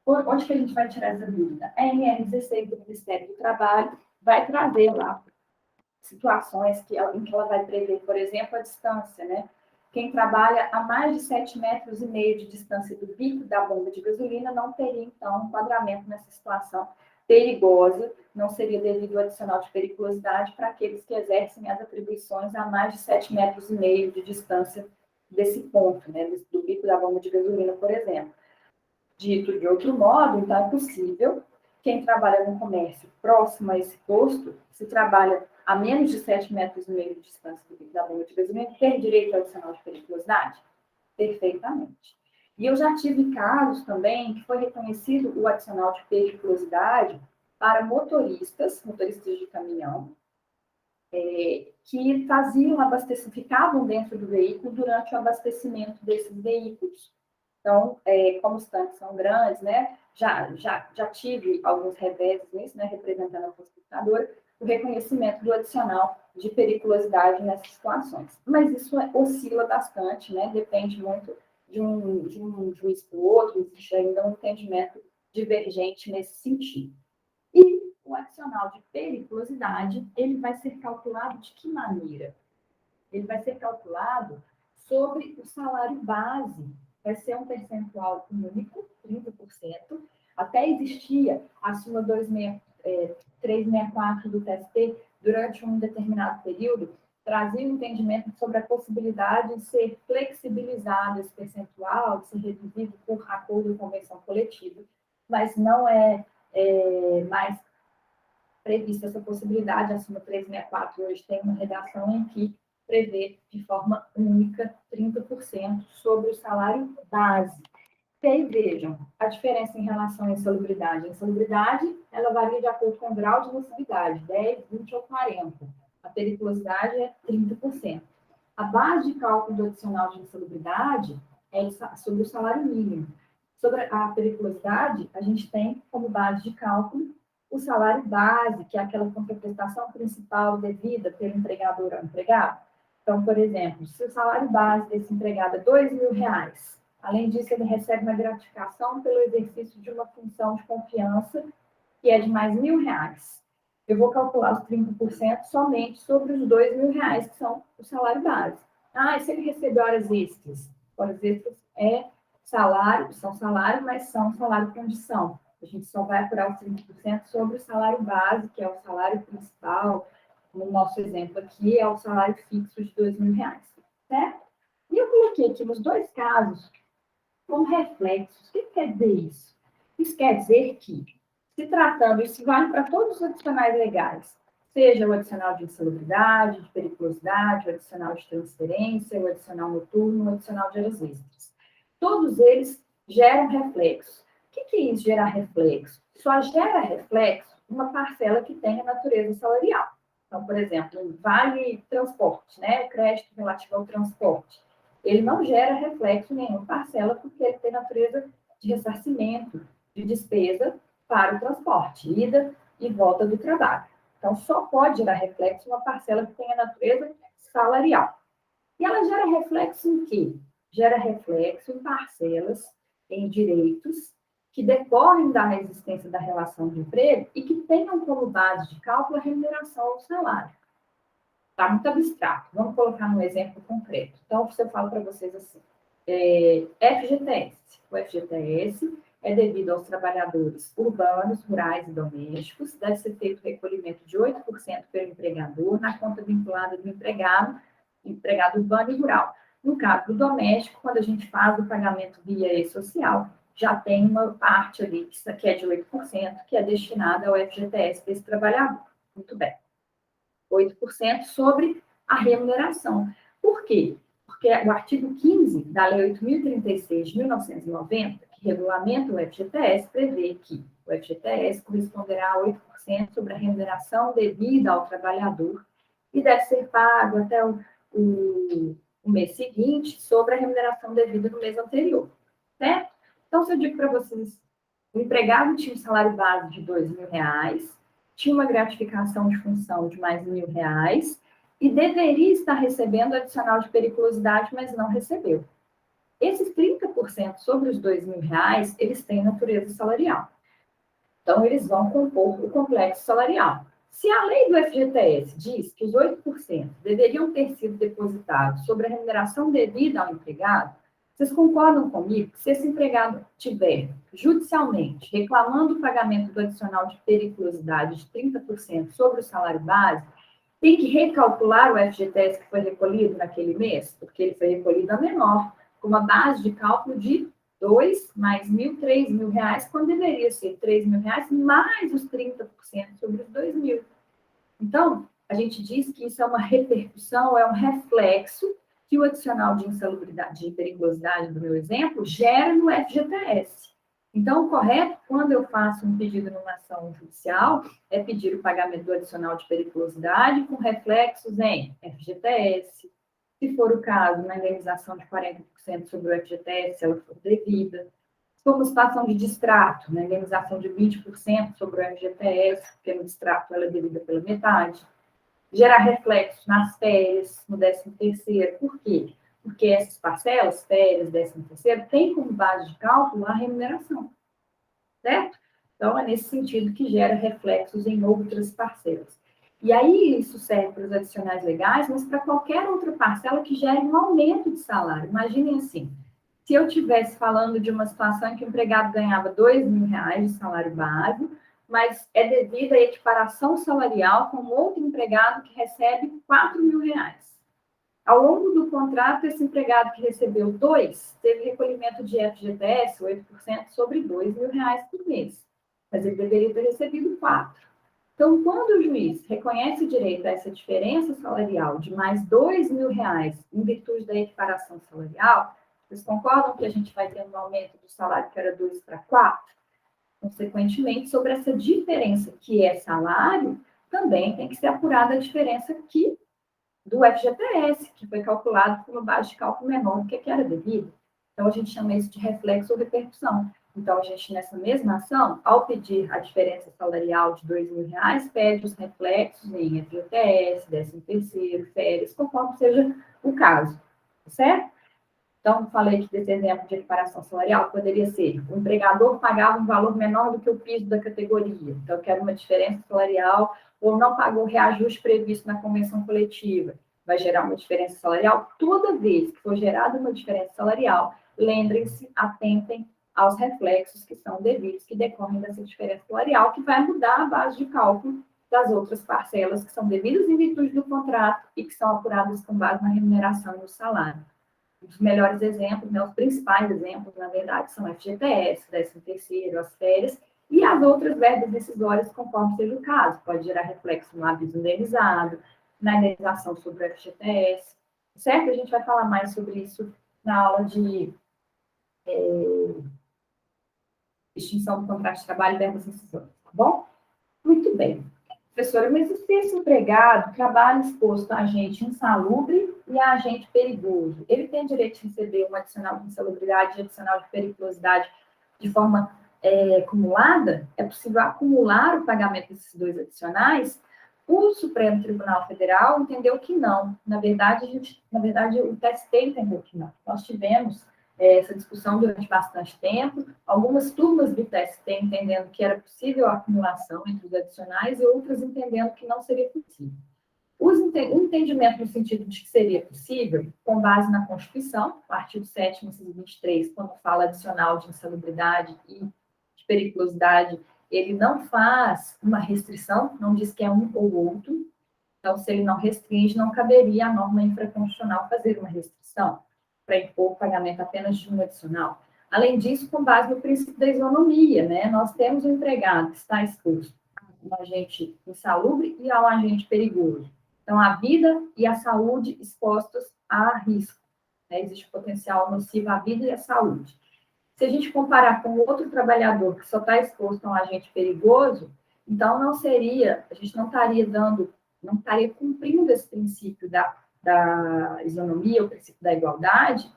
Speaker 1: Onde que a gente vai tirar essa dúvida? A NR16 do Ministério do Trabalho vai trazer lá situações em que ela vai prever, por exemplo, a distância, né? Quem trabalha a mais de 7,5 metros de distância do bico da bomba de gasolina não teria, então, enquadramento nessa situação perigosa, não seria devido ao adicional de periculosidade para aqueles que exercem as atribuições a mais de 7,5 metros de distância desse ponto, né? Do bico da bomba de gasolina, por exemplo. Dito de outro modo, então é possível quem trabalha no comércio próximo a esse posto, se trabalha a menos de 7,5 metros de distância do bico da bomba de gasolina, ter direito ao adicional de periculosidade? Perfeitamente. E eu já tive casos também que foi reconhecido o adicional de periculosidade para motoristas de caminhão, que ficavam dentro do veículo durante o abastecimento desses veículos. Então, como os tanques são grandes, né, já tive alguns reveses nisso, né, representando a transportadora, o reconhecimento do adicional de periculosidade nessas situações. Mas isso oscila bastante, né, depende muito de um juiz para o outro, existe ainda um entendimento divergente nesse sentido. E o adicional de periculosidade, ele vai ser calculado de que maneira? Ele vai ser calculado sobre o salário base. Vai ser um percentual único, 30%. Até existia a súmula 364 do TST, durante um determinado período, trazia um entendimento sobre a possibilidade de ser flexibilizado esse percentual, de ser reduzido por acordo de convenção coletiva, mas não é mais prevista essa possibilidade. A súmula 364 hoje tem uma redação em que prevê de forma única 30% sobre o salário base. E aí, vejam, a diferença em relação à insalubridade. A insalubridade, ela varia de acordo com o grau de nocividade, 10, 20 ou 40. A periculosidade é 30%. A base de cálculo do adicional de insalubridade é sobre o salário mínimo. Sobre a periculosidade, a gente tem como base de cálculo o salário base, que é aquela contraprestação principal devida pelo empregador ao empregado. Então, por exemplo, se o salário base desse empregado é R$ 2.000, além disso, ele recebe uma gratificação pelo exercício de uma função de confiança, que é de mais R$ 1.000. Eu vou calcular os 30% somente sobre os R$ 2.000, que são o salário base. Ah, e se ele receber horas extras? Horas extras são salário, mas são salário condição. A gente só vai apurar os 30% sobre o salário base, que é o salário principal. No nosso exemplo aqui, é o salário fixo de R$ 2.000, certo? E eu coloquei aqui nos dois casos como reflexos. O que quer dizer isso? Isso quer dizer que, se tratando, isso vale para todos os adicionais legais, seja o adicional de insalubridade, de periculosidade, o adicional de transferência, o adicional noturno, o adicional de horas extras. Todos eles geram reflexos. O que é isso, gerar reflexo? Só gera reflexo uma parcela que tem a natureza salarial. Então, por exemplo, o vale transporte, né? O crédito relativo ao transporte. Ele não gera reflexo em nenhuma parcela, porque ele tem natureza de ressarcimento, de despesa para o transporte, ida e volta do trabalho. Então, só pode gerar reflexo uma parcela que tem a natureza salarial. E ela gera reflexo em quê? Gera reflexo em parcelas, em direitos que decorrem da existência da relação de emprego e que tenham como base de cálculo a remuneração ou salário. Está muito abstrato. Vamos colocar um exemplo concreto. Então, se eu falo para vocês assim, FGTS. O FGTS é devido aos trabalhadores urbanos, rurais e domésticos. Deve ser feito o recolhimento de 8% pelo empregador na conta vinculada do empregado urbano e rural. No caso do doméstico, quando a gente faz o pagamento via e-social, já tem uma parte ali, que é de 8%, que é destinada ao FGTS desse trabalhador. Muito bem. 8% sobre a remuneração. Por quê? Porque o artigo 15 da Lei 8.036 de 1990, que regulamenta o FGTS, prevê que o FGTS corresponderá a 8% sobre a remuneração devida ao trabalhador e deve ser pago até o mês seguinte sobre a remuneração devida no mês anterior, certo? Então, se eu digo para vocês, o empregado tinha um salário base de R$ 2.000, tinha uma gratificação de função de mais R$ 1.000 e deveria estar recebendo adicional de periculosidade, mas não recebeu. Esses 30% sobre os R$ 2.000, eles têm natureza salarial. Então, eles vão compor o complexo salarial. Se a lei do FGTS diz que os 8% deveriam ter sido depositados sobre a remuneração devida ao empregado, vocês concordam comigo que se esse empregado tiver judicialmente reclamando o pagamento do adicional de periculosidade de 30% sobre o salário base, tem que recalcular o FGTS que foi recolhido naquele mês, porque ele foi recolhido a menor, com uma base de cálculo de 2 mais R$ 1.000, R$ 3.000, quando deveria ser R$ 3.000 mais os 30% sobre os 2.000. Então, a gente diz que isso é uma repercussão, é um reflexo que o adicional de insalubridade e periculosidade do meu exemplo gera no FGTS. Então, o correto, quando eu faço um pedido numa ação judicial, é pedir o pagamento do adicional de periculosidade com reflexos em FGTS. Se for o caso, na indenização de 40% sobre o FGTS, se ela for devida. Se for uma situação de distrato, na indenização de 20% sobre o FGTS, porque no distrato ela é devida pela metade. Gerar reflexos nas férias, no 13º. Por quê? porque essas parcelas, férias, 13º, têm como base de cálculo a remuneração, certo? Então, é nesse sentido que gera reflexos em outras parcelas. E aí, isso serve para os adicionais legais, mas para qualquer outra parcela que gere um aumento de salário. Imaginem assim, se eu estivesse falando de uma situação em que o empregado ganhava R$ 2.000 de salário base, mas é devido à equiparação salarial com outro empregado que recebe R$ 4.000. Ao longo do contrato, esse empregado que recebeu 2 teve recolhimento de FGTS, 8%, sobre R$ 2.000 por mês, mas ele deveria ter recebido 4. Então, quando o juiz reconhece o direito a essa diferença salarial de mais R$ 2.000 em virtude da equiparação salarial, vocês concordam que a gente vai ter um aumento do salário que era 2 para 4? Consequentemente, sobre essa diferença que é salário, também tem que ser apurada a diferença que do FGTS, que foi calculado por uma base de cálculo menor do que era devido. Então, a gente chama isso de reflexo ou repercussão. Então, a gente, nessa mesma ação, ao pedir a diferença salarial de R$ 2.000, pede os reflexos em FGTS, 13º, férias, conforme seja o caso, certo? Então, falei que desse exemplo de equiparação salarial poderia ser: o empregador pagava um valor menor do que o piso da categoria, então eu quero uma diferença salarial, ou não pagou o reajuste previsto na convenção coletiva, vai gerar uma diferença salarial. Toda vez que for gerada uma diferença salarial, lembrem-se, atentem aos reflexos que são devidos, que decorrem dessa diferença salarial, que vai mudar a base de cálculo das outras parcelas que são devidas em virtude do contrato e que são apuradas com base na remuneração e no salário. Os melhores exemplos, né, os principais exemplos, na verdade, são FGTS, 13º, as férias, e as outras verbas decisórias, conforme seja o caso. Pode gerar reflexo no aviso indenizado, na indenização sobre o FGTS, certo? A gente vai falar mais sobre isso na aula de extinção do contrato de trabalho e verbas decisórias, tá bom? Muito bem. Professora, mas e se esse empregado trabalha exposto a agente insalubre e a agente perigoso? Ele tem direito de receber um adicional de insalubridade e adicional de periculosidade de forma acumulada? É possível acumular o pagamento desses dois adicionais? O Supremo Tribunal Federal entendeu que não. Na verdade, o TST entendeu que não. Nós tivemos essa discussão durante bastante tempo, algumas turmas do TST entendendo que era possível a acumulação entre os adicionais e outras entendendo que não seria possível. O entendimento no sentido de que seria possível, com base na Constituição, artigo 7º, inciso 23, quando fala adicional de insalubridade e de periculosidade, ele não faz uma restrição, não diz que é um ou outro. Então, se ele não restringe, não caberia à norma infraconstitucional fazer uma restrição para impor o pagamento apenas de um adicional. Além disso, com base no princípio da isonomia, né? Nós temos um empregado que está exposto a um agente insalubre e a um agente perigoso. Então, a vida e a saúde expostas a risco, né? Existe potencial nocivo à vida e à saúde. Se a gente comparar com outro trabalhador que só está exposto a um agente perigoso, então a gente não estaria cumprindo esse princípio da isonomia, o princípio da igualdade,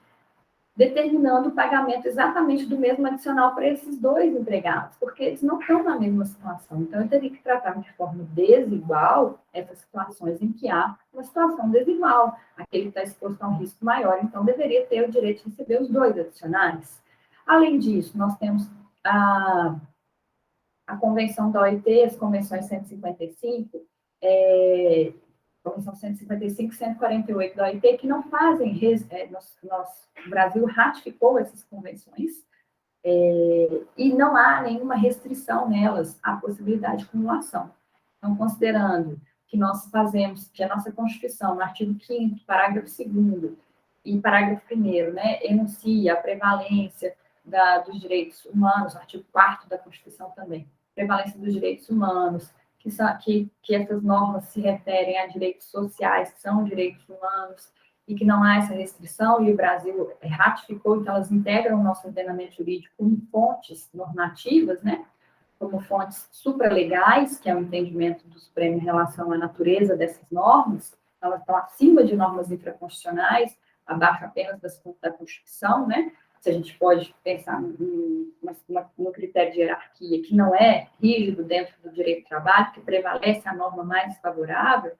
Speaker 1: determinando o pagamento exatamente do mesmo adicional para esses dois empregados, porque eles não estão na mesma situação. Então, eu teria que tratar de forma desigual essas situações em que há uma situação desigual. Aquele que está exposto a um risco maior, então, deveria ter o direito de receber os dois adicionais. Além disso, nós temos a Convenção da OIT, as Convenções 155, Convenção 155 e 148 da OIT, que não fazem, o Brasil ratificou essas convenções, e não há nenhuma restrição nelas à possibilidade de acumulação. Então, considerando que nós fazemos, que a nossa Constituição, no artigo 5º, parágrafo 2º e parágrafo 1º, né, enuncia a prevalência dos direitos humanos, o artigo 4º da Constituição também, prevalência dos direitos humanos, que essas normas se referem a direitos sociais, que são direitos humanos, e que não há essa restrição, e o Brasil ratificou, então elas integram o nosso ordenamento jurídico como fontes normativas, né? Como fontes supralegais, que é o entendimento do Supremo em relação à natureza dessas normas, elas estão acima de normas infraconstitucionais, abaixo apenas da Constituição, né? Se a gente pode pensar no critério de hierarquia, que não é rígido dentro do direito do trabalho, que prevalece a norma mais favorável,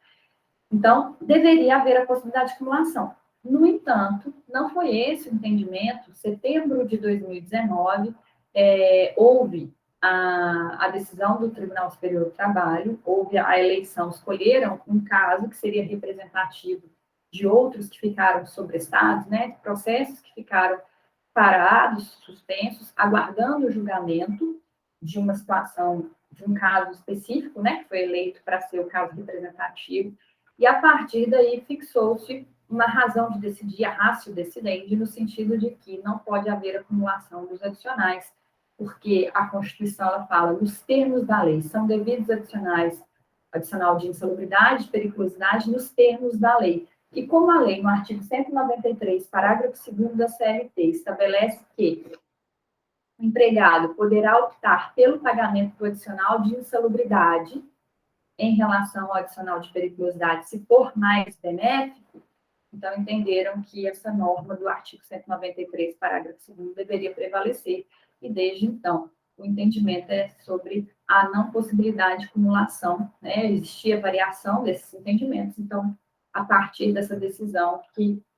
Speaker 1: então, deveria haver a possibilidade de acumulação. No entanto, não foi esse o entendimento. Em setembro de 2019, houve a decisão do Tribunal Superior do Trabalho, houve a eleição, escolheram um caso que seria representativo de outros que ficaram sobrestados, né, processos que ficaram parados, suspensos, aguardando o julgamento de uma situação, de um caso específico, né, que foi eleito para ser o caso representativo, e a partir daí fixou-se uma razão de decidir, a ratio decidendi, no sentido de que não pode haver acumulação dos adicionais, porque a Constituição ela fala, nos termos da lei, são devidos adicionais, adicional de insalubridade, periculosidade, nos termos da lei. E como a lei, no artigo 193, parágrafo 2º da CLT, estabelece que o empregado poderá optar pelo pagamento do adicional de insalubridade em relação ao adicional de periculosidade, se for mais benéfico, então entenderam que essa norma do artigo 193, parágrafo 2º, deveria prevalecer, e desde então o entendimento é sobre a não possibilidade de acumulação, né? Existia variação desses entendimentos, então, a partir dessa decisão,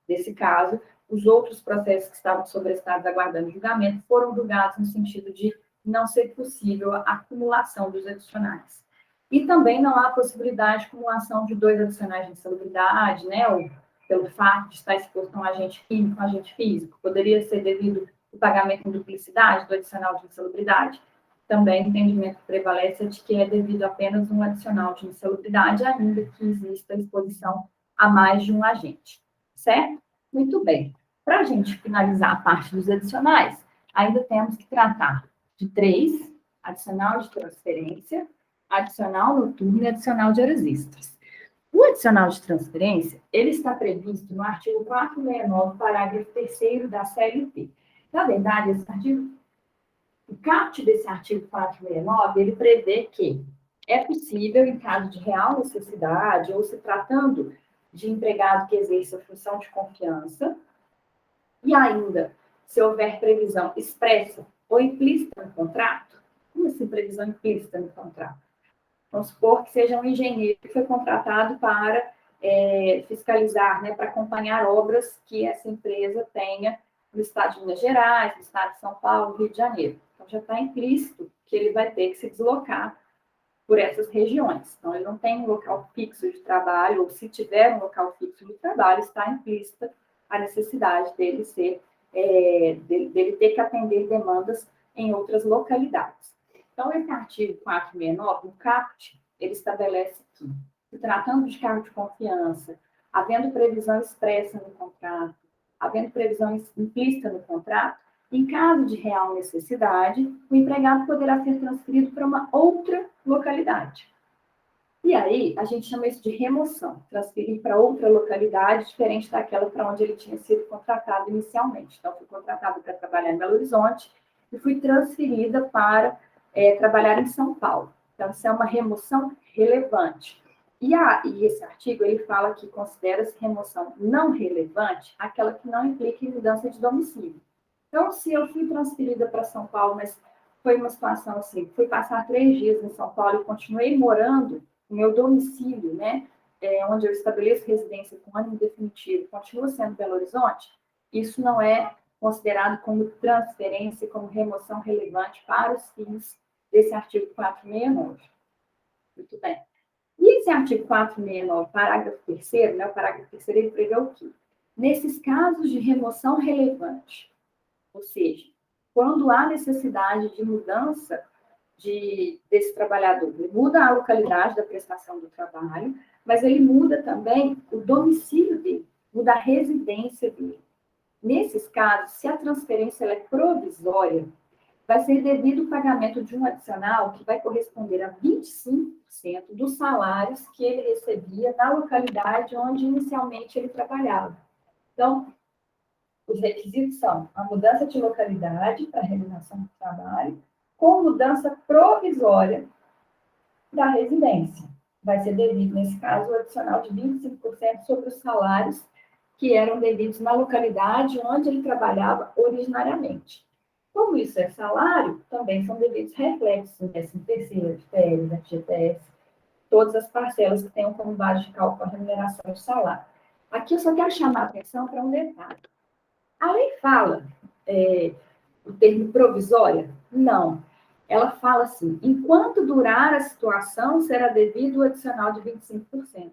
Speaker 1: desse caso, os outros processos que estavam sobrestados aguardando julgamento foram julgados no sentido de não ser possível a acumulação dos adicionais. E também não há possibilidade de acumulação de 2 adicionais de insalubridade, né, ou pelo fato de estar exposto a um agente químico, um agente físico. Poderia ser devido ao pagamento em duplicidade do adicional de insalubridade. Também o entendimento que prevalece é de que é devido apenas um adicional de insalubridade, ainda que exista exposição a mais de um agente. Certo? Muito bem. Para a gente finalizar a parte dos adicionais, ainda temos que tratar de 3, adicional de transferência, adicional noturno e adicional de horas extras. O adicional de transferência, ele está previsto no artigo 469, parágrafo 3º da CLT. Na verdade, esse artigo, o caput desse artigo 469, ele prevê que é possível, em caso de real necessidade, ou se tratando de empregado que exerça função de confiança, e ainda, se houver previsão expressa ou implícita no contrato, como assim previsão implícita no contrato? Vamos supor que seja um engenheiro que foi contratado para fiscalizar, né, para acompanhar obras que essa empresa tenha no estado de Minas Gerais, no estado de São Paulo, Rio de Janeiro. Então, já está implícito que ele vai ter que se deslocar por essas regiões. Então, ele não tem um local fixo de trabalho, ou se tiver um local fixo de trabalho, está implícita a necessidade dele dele ter que atender demandas em outras localidades. Então, esse artigo 469, o CAPT, ele estabelece que, se tratando de cargo de confiança, havendo previsão expressa no contrato, havendo previsão implícita no contrato, em caso de real necessidade, o empregado poderá ser transferido para uma outra localidade. E aí, a gente chama isso de remoção, transferir para outra localidade diferente daquela para onde ele tinha sido contratado inicialmente. Então, fui contratado para trabalhar em Belo Horizonte e fui transferida para trabalhar em São Paulo. Então, isso é uma remoção relevante. E esse artigo, ele fala que considera-se remoção não relevante aquela que não implica em mudança de domicílio. Então, se eu fui transferida para São Paulo, mas foi uma situação assim, fui passar 3 dias em São Paulo e continuei morando, o meu domicílio, né, onde eu estabeleço residência com ano definitivo, continua sendo Belo Horizonte, isso não é considerado como transferência, como remoção relevante para os fins desse artigo 469. Muito bem. E esse artigo 469, parágrafo 3º, né, o parágrafo 3º, ele prevê o quê? Nesses casos de remoção relevante, ou seja, quando há necessidade de mudança desse trabalhador, ele muda a localidade da prestação do trabalho, mas ele muda também o domicílio dele, muda a residência dele. Nesses casos, se a transferência ela é provisória, vai ser devido o pagamento de um adicional que vai corresponder a 25% dos salários que ele recebia na localidade onde inicialmente ele trabalhava. Então, os requisitos são a mudança de localidade para a realização do trabalho, com mudança provisória da residência. Vai ser devido, nesse caso, o adicional de 25% sobre os salários que eram devidos na localidade onde ele trabalhava originariamente. Como isso é salário, também são devidos reflexos no 13º, de férias, FGTS, todas as parcelas que tenham como base de cálculo a remuneração do salário. Aqui eu só quero chamar a atenção para um detalhe. A lei fala o termo provisória? Não. Ela fala assim, enquanto durar a situação, será devido o adicional de 25%.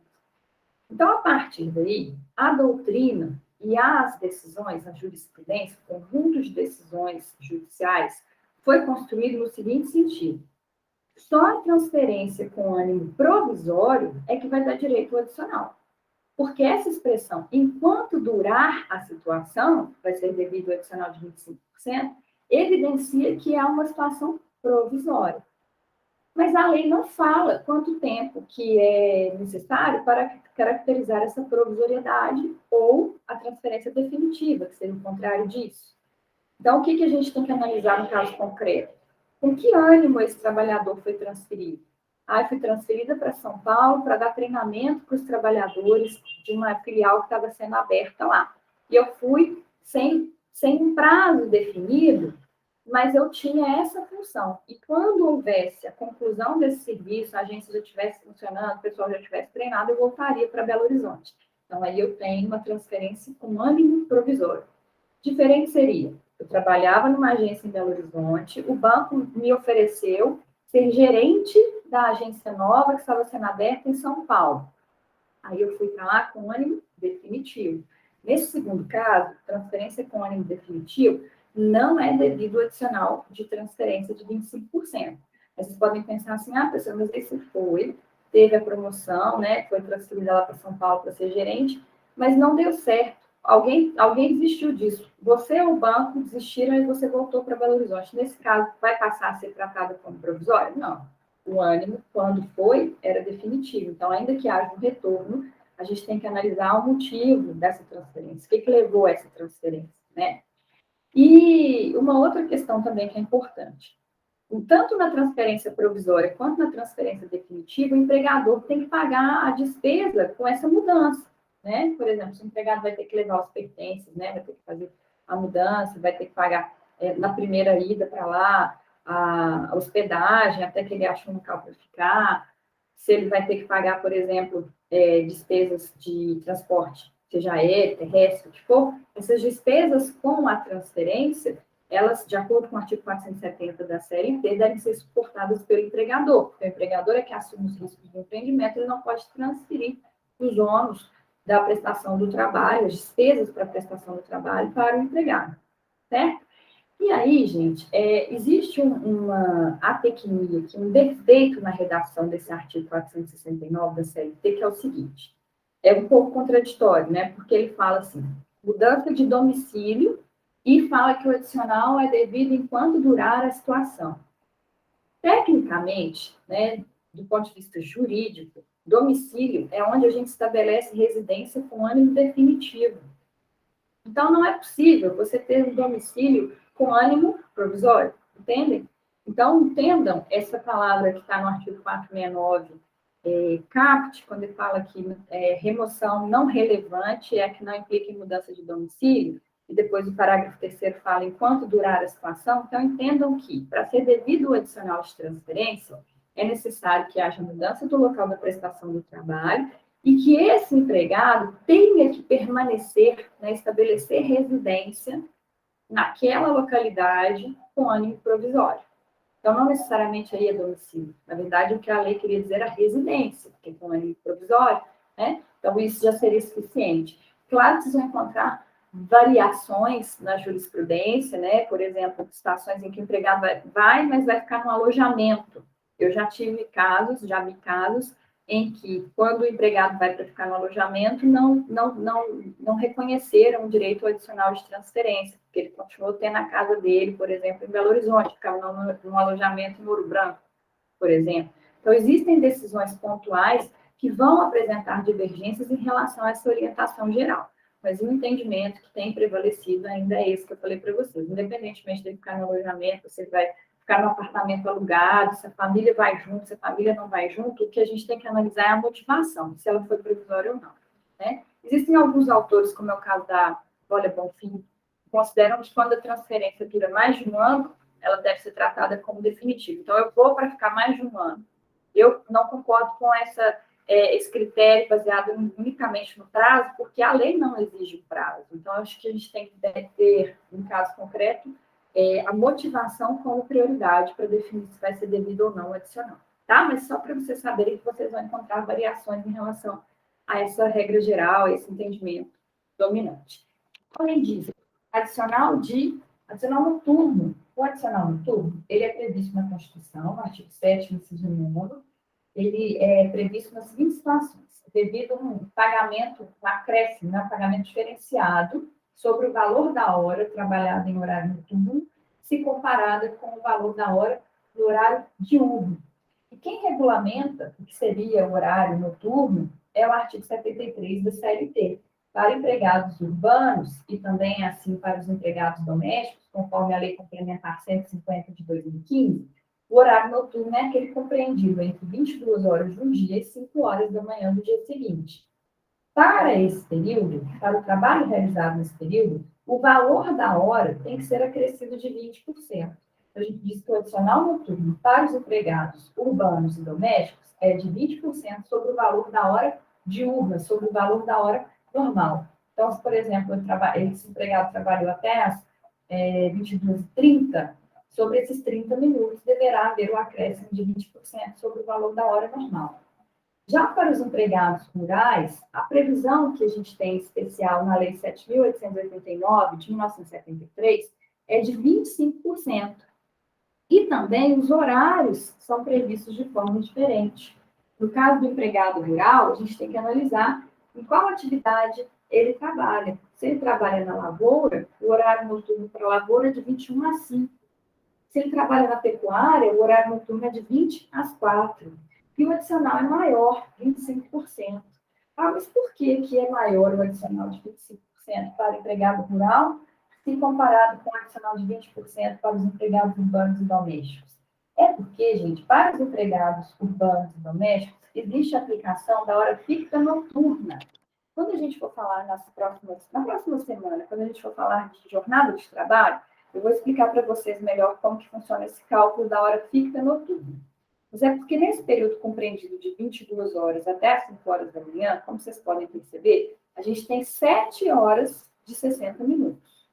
Speaker 1: Então, a partir daí, a doutrina e as decisões, a jurisprudência, o conjunto de decisões judiciais, foi construído no seguinte sentido. Só a transferência com ânimo provisório é que vai dar direito ao adicional. Porque essa expressão, enquanto durar a situação, vai ser devido ao adicional de 25%, evidencia que é uma situação provisória. Mas a lei não fala quanto tempo que é necessário para caracterizar essa provisoriedade ou a transferência definitiva, que seria o contrário disso. Então, o que a gente tem que analisar no caso concreto? Com que ânimo esse trabalhador foi transferido? Fui transferida para São Paulo para dar treinamento para os trabalhadores de uma filial que estava sendo aberta lá. E eu fui sem um prazo definido, mas eu tinha essa função. E quando houvesse a conclusão desse serviço, a agência já estivesse funcionando, o pessoal já estivesse treinado, eu voltaria para Belo Horizonte. Então, aí eu tenho uma transferência com ânimo provisório. Diferente seria, eu trabalhava numa agência em Belo Horizonte, o banco me ofereceu ser gerente da agência nova que estava sendo aberta em São Paulo. Aí eu fui para lá com ânimo definitivo. Nesse segundo caso, transferência com ânimo definitivo não é devido ao adicional de transferência de 25%. Mas vocês podem pensar assim, pessoal, mas esse teve a promoção, né, foi transferida lá para São Paulo para ser gerente, mas não deu certo. Alguém desistiu disso. Você ou o banco desistiram e você voltou para Belo Horizonte. Nesse caso, vai passar a ser tratado como provisório? Não. O ânimo, quando foi, era definitivo. Então, ainda que haja um retorno, a gente tem que analisar o motivo dessa transferência. O que levou a essa transferência, né? E uma outra questão também que é importante. Tanto na transferência provisória quanto na transferência definitiva, o empregador tem que pagar a despesa com essa mudança, né? Por exemplo, se o empregado vai ter que levar os pertences, né? Vai ter que fazer a mudança, vai ter que pagar na primeira ida para lá a hospedagem, até que ele ache um local para ficar, se ele vai ter que pagar, por exemplo, despesas de transporte, seja aéreo, terrestre, o que for, essas despesas com a transferência, elas, de acordo com o artigo 470 da CLT, devem ser suportadas pelo empregador, porque o empregador é que assume os riscos do empreendimento, ele não pode transferir os ônus da prestação do trabalho, as despesas para a prestação do trabalho para o empregado, certo? E aí, gente, existe uma atecnia, aqui, um defeito na redação desse artigo 469 da CLT, que é o seguinte, é um pouco contraditório, né? Porque ele fala assim, mudança de domicílio e fala que o adicional é devido enquanto durar a situação. Tecnicamente, né, do ponto de vista jurídico, domicílio é onde a gente estabelece residência com ânimo definitivo. Então, não é possível você ter um domicílio com ânimo provisório, entendem? Então, entendam essa palavra que está no artigo 469, CAPT, quando ele fala que remoção não relevante é a que não implica em mudança de domicílio, e depois o parágrafo 3º fala enquanto durar a situação, então entendam que, para ser devido o adicional de transferência, é necessário que haja mudança do local da prestação do trabalho e que esse empregado tenha que permanecer, né, estabelecer residência naquela localidade com ânimo provisório. Então, não necessariamente aí é domicílio. Na verdade, o que a lei queria dizer era residência, porque com ânimo provisório, né? Então, isso já seria suficiente. Claro que vocês vão encontrar variações na jurisprudência, né? Por exemplo, situações em que o empregado vai, mas vai ficar no alojamento. Eu já vi casos em que, quando o empregado vai para ficar no alojamento, não reconheceram o direito adicional de transferência, porque ele continuou tendo a casa dele, por exemplo, em Belo Horizonte, ficava num alojamento em Ouro Branco, por exemplo. Então, existem decisões pontuais que vão apresentar divergências em relação a essa orientação geral. Mas o entendimento que tem prevalecido ainda é esse que eu falei para vocês. Independentemente de ficar no alojamento, você vai ficar no apartamento alugado, se a família vai junto, se a família não vai junto, o que a gente tem que analisar é a motivação, se ela foi provisória ou não. Né? Existem alguns autores, como é o caso da Olha Bonfim, que consideram que quando a transferência dura mais de um ano, ela deve ser tratada como definitiva. Então, eu vou para ficar mais de um ano. Eu não concordo com esse critério baseado unicamente no prazo, porque a lei não exige o prazo. Então, acho que a gente tem que ter, no caso concreto, a motivação como prioridade para definir se vai ser devido ou não adicional. Tá? Mas só para vocês saberem que vocês vão encontrar variações em relação a essa regra geral, esse entendimento dominante. Além disso, adicional noturno. O adicional noturno, ele é previsto na Constituição, no artigo 7º, inciso 9, ele é previsto nas seguintes situações: devido a um pagamento, um acréscimo, um pagamento diferenciado sobre o valor da hora trabalhada em horário noturno, se comparada com o valor da hora do horário diurno. E quem regulamenta o que seria o horário noturno é o artigo 73 da CLT. Para empregados urbanos e também assim para os empregados domésticos, conforme a Lei Complementar 150 de 2015, o horário noturno é aquele compreendido entre 22 horas de um dia e 5 horas da manhã do dia seguinte. Para esse período, para o trabalho realizado nesse período, o valor da hora tem que ser acrescido de 20%. A gente diz que o adicional noturno para os empregados urbanos e domésticos é de 20% sobre o valor da hora diurna, sobre o valor da hora normal. Então, se, por exemplo, esse empregado trabalhou até as 22h30, sobre esses 30 minutos deverá haver o acréscimo de 20% sobre o valor da hora normal. Já para os empregados rurais, a previsão que a gente tem especial na Lei 7.889, de 1973, é de 25%. E também os horários são previstos de forma diferente. No caso do empregado rural, a gente tem que analisar em qual atividade ele trabalha. Se ele trabalha na lavoura, o horário noturno para a lavoura é de 21 às 5. Se ele trabalha na pecuária, o horário noturno é de 20 às 4. E o adicional é maior, 25%. Ah, mas por que é maior o adicional de 25% para o empregado rural, se comparado com o adicional de 20% para os empregados urbanos e domésticos? É porque, gente, para os empregados urbanos e domésticos, existe a aplicação da hora fixa noturna. Quando a gente for falar na próxima semana, quando a gente for falar de jornada de trabalho, eu vou explicar para vocês melhor como que funciona esse cálculo da hora fixa noturna. Mas é porque nesse período compreendido de 22 horas até as 5 horas da manhã, como vocês podem perceber, a gente tem 7 horas de 60 minutos.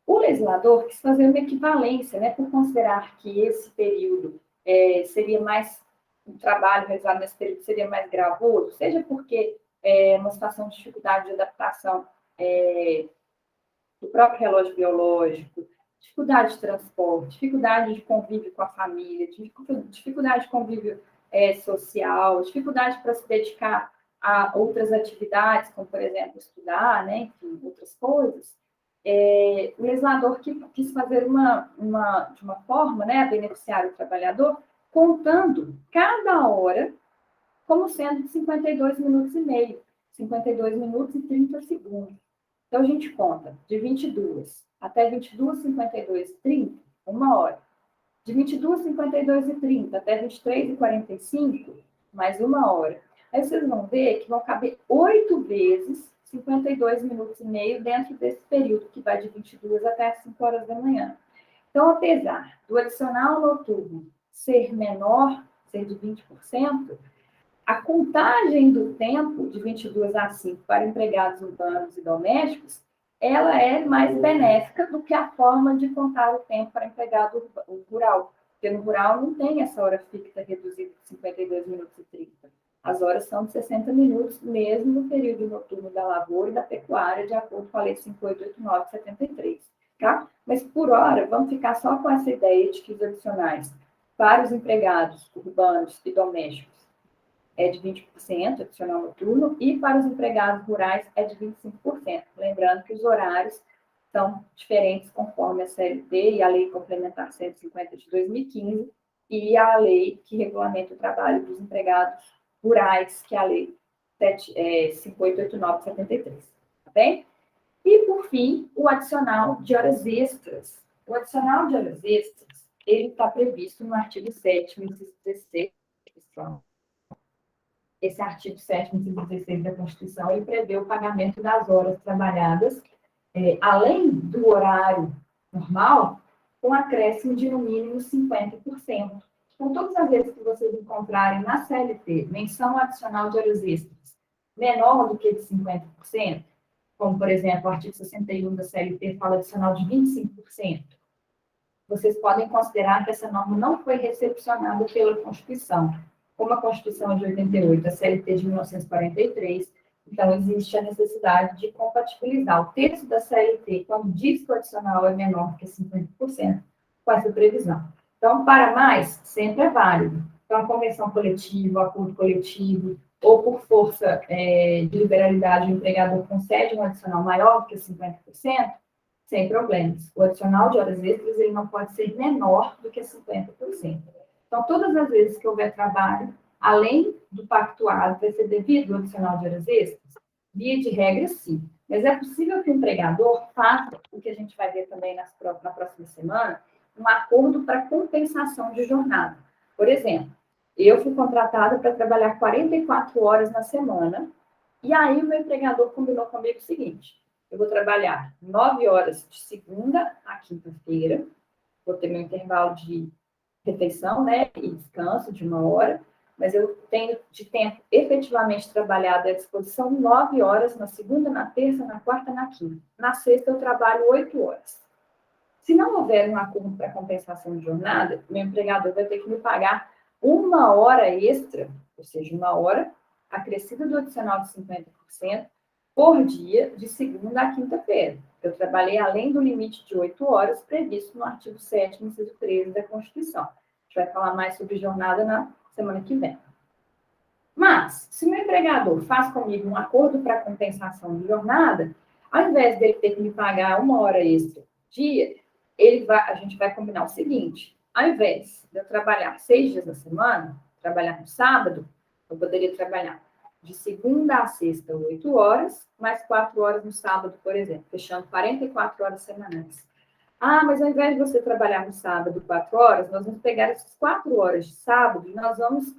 Speaker 1: O legislador quis fazer uma equivalência, né, por considerar que esse período seria mais, o trabalho realizado nesse período seria mais gravoso, seja porque uma situação de dificuldade de adaptação do próprio relógio biológico, dificuldade de transporte, dificuldade de convívio com a família, dificuldade de convívio social, dificuldade para se dedicar a outras atividades, como, por exemplo, estudar, né, enfim, outras coisas. O legislador quis fazer de uma forma, né, a beneficiar o trabalhador, contando cada hora como sendo de 52 minutos e meio, 52 minutos e 30 segundos. Então, a gente conta de 22 até 22, 52 e 30, 1 hora. De 22, 52 e 30 até 23 e 45, mais 1 hora. Aí vocês vão ver que vão caber 8 vezes 52 minutos e meio dentro desse período, que vai de 22 até as 5 horas da manhã. Então, apesar do adicional noturno ser menor, ser de 20%, a contagem do tempo de 22 a 5 para empregados urbanos e domésticos, ela é mais benéfica do que a forma de contar o tempo para empregado rural. Porque no rural não tem essa hora fixa reduzida de 52 minutos e 30. As horas são de 60 minutos, mesmo no período noturno da lavoura e da pecuária, de acordo com a Lei 5889 de 73. Tá? Mas, por hora, vamos ficar só com essa ideia de que os adicionais para os empregados urbanos e domésticos é de 20%, adicional noturno, e para os empregados rurais é de 25%. Lembrando que os horários são diferentes conforme a CLT e a Lei Complementar 150 de 2015 e a lei que regulamenta o trabalho dos empregados rurais, que é a Lei 5889 de 73. Tá bem? E, por fim, o adicional de horas extras. O adicional de horas extras, ele está previsto no artigo 7º, inciso 16, esse artigo 7º, inciso 16 da Constituição, ele prevê o pagamento das horas trabalhadas, além do horário normal, com acréscimo de no mínimo 50%. Então, todas as vezes que vocês encontrarem na CLT menção adicional de horas extras menor do que de 50%, como, por exemplo, o artigo 61 da CLT fala adicional de 25%, vocês podem considerar que essa norma não foi recepcionada pela Constituição. Como a Constituição é de 88, a CLT de 1943, então existe a necessidade de compatibilizar o texto da CLT, quando diz que o adicional é menor que 50%, com essa previsão. Então, para mais, sempre é válido. Então, a convenção coletiva, o acordo coletivo, ou por força de liberalidade, o empregador concede um adicional maior do que 50%, sem problemas. O adicional de horas extras ele não pode ser menor do que 50%. Então, todas as vezes que houver trabalho, além do pactuado, vai ser devido ao adicional de horas extras? Via de regra, sim. Mas é possível que o empregador faça, o que a gente vai ver também na próxima semana, um acordo para compensação de jornada. Por exemplo, eu fui contratada para trabalhar 44 horas na semana, e aí o meu empregador combinou comigo o seguinte: eu vou trabalhar 9 horas de segunda a quinta-feira, vou ter meu intervalo de refeição, né, e descanso de 1 hora, mas eu tenho de tempo efetivamente trabalhado à disposição 9 horas na segunda, na terça, na quarta, na quinta. Na sexta eu trabalho 8 horas. Se não houver um acordo para compensação de jornada, meu empregador vai ter que me pagar 1 hora extra, ou seja, 1 hora acrescida do adicional de 50%, por dia, de segunda a quinta-feira. Eu trabalhei além do limite de 8 horas previsto no artigo 7º, inciso 13 da Constituição. A gente vai falar mais sobre jornada na semana que vem. Mas, se o meu empregador faz comigo um acordo para compensação de jornada, ao invés dele ter que me pagar 1 hora extra por dia, a gente vai combinar o seguinte: ao invés de eu trabalhar 6 dias da semana, trabalhar no sábado, eu poderia trabalhar de segunda a sexta, 8 horas, mais 4 horas no sábado, por exemplo, fechando 44 horas semanais. Ah, mas ao invés de você trabalhar no sábado 4 horas, nós vamos pegar essas 4 horas de sábado e nós vamos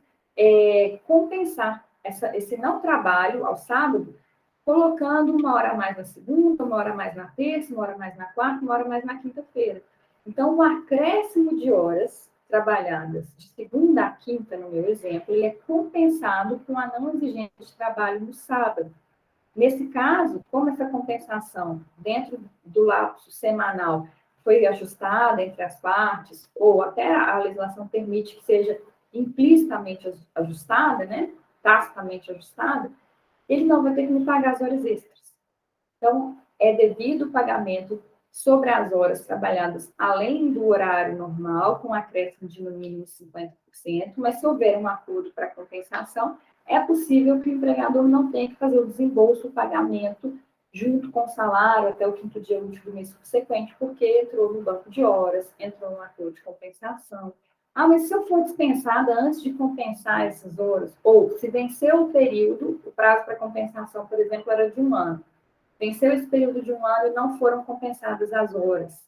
Speaker 1: compensar esse não trabalho ao sábado, colocando 1 hora a mais na segunda, 1 hora a mais na terça, 1 hora a mais na quarta, 1 hora a mais na quinta-feira. Então, o acréscimo de horas trabalhadas de segunda a quinta, no meu exemplo, ele é compensado com a não exigência de trabalho no sábado. Nesse caso, como essa compensação dentro do lapso semanal foi ajustada entre as partes, ou até a legislação permite que seja implicitamente ajustada, né, tacitamente ajustada, ele não vai ter que me pagar as horas extras. Então, é devido o pagamento sobre as horas trabalhadas além do horário normal, com acréscimo de no mínimo 50%, mas se houver um acordo para compensação, é possível que o empregador não tenha que fazer o desembolso, o pagamento, junto com o salário até o 5º dia útil do mês subsequente, porque entrou no banco de horas, entrou no acordo de compensação. Ah, mas se eu for dispensada antes de compensar essas horas, ou se venceu o período, o prazo para compensação, por exemplo, era de 1 ano. Venceu esse período de 1 ano e não foram compensadas as horas.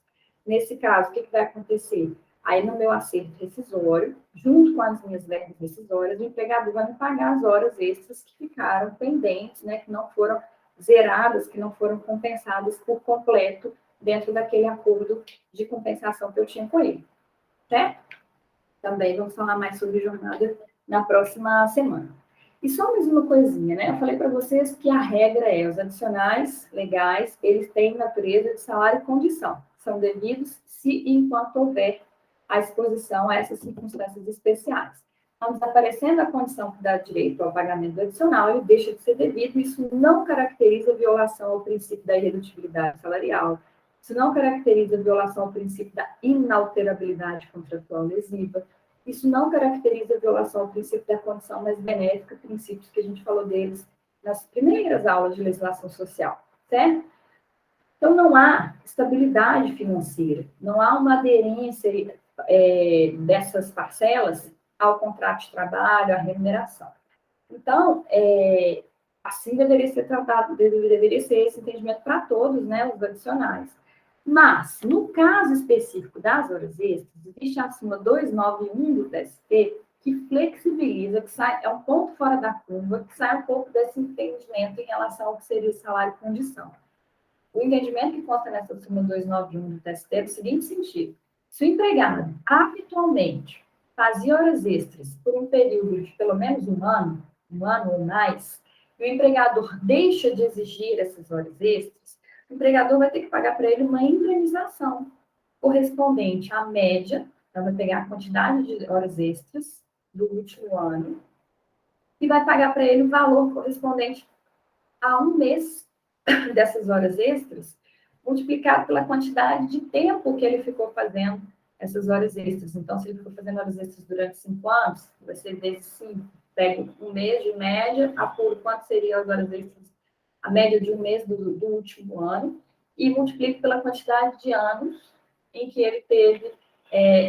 Speaker 1: Nesse caso, o que vai acontecer? Aí, no meu acerto rescisório, junto com as minhas verbas rescisórias, o empregador vai me pagar as horas extras que ficaram pendentes, né, que não foram zeradas, que não foram compensadas por completo dentro daquele acordo de compensação que eu tinha com ele. Certo? Também vamos falar mais sobre jornada na próxima semana. E só mais uma coisinha, né? Eu falei para vocês que a regra é, os adicionais legais, eles têm natureza de salário e condição. São devidos se e enquanto houver a exposição a essas circunstâncias especiais. Então, desaparecendo a condição que dá direito ao pagamento do adicional, ele deixa de ser devido, isso não caracteriza violação ao princípio da irredutibilidade salarial, isso não caracteriza violação ao princípio da inalterabilidade contratual lesiva, isso não caracteriza violação ao princípio da condição mais benéfica, princípios que a gente falou deles nas primeiras aulas de legislação social, certo? Então, não há estabilidade financeira, não há uma aderência dessas parcelas ao contrato de trabalho, à remuneração. Então, assim deveria ser tratado, deveria ser esse entendimento para todos, né, os adicionais. Mas, no caso específico das horas extras, existe a súmula 291 do TST que flexibiliza, que sai, é um ponto fora da curva, que sai um pouco desse entendimento em relação ao que seria salário e condição. O entendimento que consta nessa súmula 291 do TST é do seguinte sentido: se o empregado habitualmente fazia horas extras por um período de pelo menos um ano ou mais, e o empregador deixa de exigir essas horas extras, o empregador vai ter que pagar para ele uma indenização correspondente à média, então vai pegar a quantidade de horas extras do último ano e vai pagar para ele o valor correspondente a um mês dessas horas extras, multiplicado pela quantidade de tempo que ele ficou fazendo essas horas extras. Então, se ele ficou fazendo horas extras durante 5 anos, vai ser vezes 5. Pega um mês de média, apuro quanto seriam as horas extras, a média de um mês do último ano, e multiplico pela quantidade de anos em que ele teve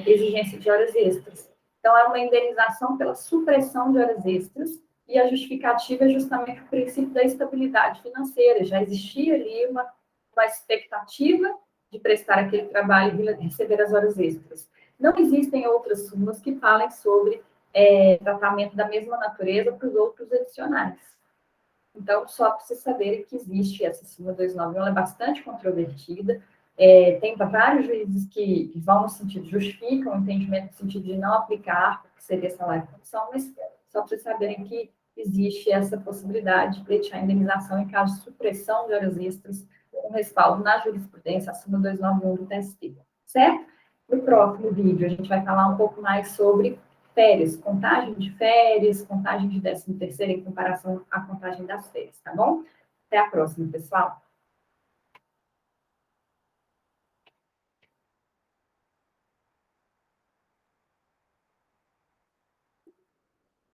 Speaker 1: exigência de horas extras. Então, é uma indenização pela supressão de horas extras, e a justificativa é justamente o princípio da estabilidade financeira. Já existia ali uma expectativa de prestar aquele trabalho e receber as horas extras. Não existem outras súmulas que falem sobre tratamento da mesma natureza para os outros adicionais. Então, só para vocês saberem que existe essa súmula 291, ela é bastante controvertida. Tem vários juízes que vão no sentido, justificam o entendimento no sentido de não aplicar, porque seria salário de função, mas só para vocês saberem que existe essa possibilidade de pleitear indenização em caso de supressão de horas extras, com respaldo na jurisprudência, a súmula 291 do TST. Certo? No próximo vídeo, a gente vai falar um pouco mais sobre férias, contagem de férias, contagem de 13º em comparação à contagem das férias, tá bom? Até a próxima, pessoal!